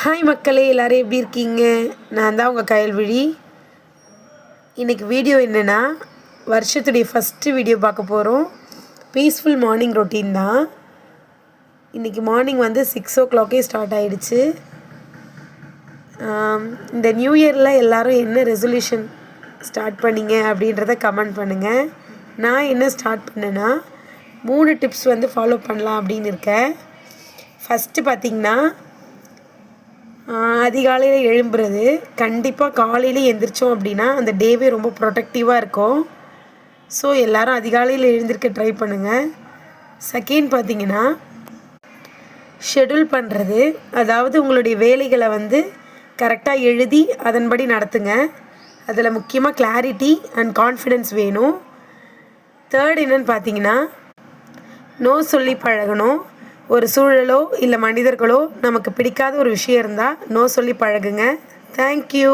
Hi மக்களே, எல்லோரும் எப்படி இருக்கீங்க? நான் தான் உங்கள் கயல்விழி. இன்றைக்கி வீடியோ என்னென்னா, வருஷத்துடைய ஃபஸ்ட்டு வீடியோ பார்க்க போகிறோம். பீஸ்ஃபுல் மார்னிங் ரொட்டீன் தான். இன்றைக்கி மார்னிங் 6 o'clock ஸ்டார்ட் ஆகிடுச்சு. இந்த நியூ இயரில் எல்லோரும் என்ன ரெசல்யூஷன் ஸ்டார்ட் பண்ணிங்க அப்படின்றத கமெண்ட் பண்ணுங்கள். நான் என்ன ஸ்டார்ட் பண்ணேன்னா 3 டிப்ஸ் ஃபாலோ பண்ணலாம் அப்படின்னு இருக்கேன். ஃபஸ்ட்டு பார்த்திங்கன்னா, அதிகாலையில் எழும்புறது. கண்டிப்பாக காலையில் எழுந்திரிச்சோம் அப்படின்னா அந்த டேவே ரொம்ப ப்ரொடக்டிவாக இருக்கும். ஸோ எல்லோரும் அதிகாலையில் எழுந்திருக்க ட்ரை பண்ணுங்கள். செகண்ட் பார்த்திங்கன்னா, ஷெட்யூல் பண்ணுறது. அதாவது உங்களுடைய வேலைகளை கரெக்டாக எழுதி அதன்படி நடத்துங்க. அதில் முக்கியமாக கிளாரிட்டி அண்ட் கான்ஃபிடென்ஸ் வேணும். தேர்ட் என்னென்னு பார்த்தீங்கன்னா, நோ சொல்லி பழகணும். ஒரு சூழலோ இல்லை மனிதர்களோ நமக்கு பிடிக்காத ஒரு விஷயம் இருந்தால் நோ சொல்லி பழகுங்க. தேங்க்யூ.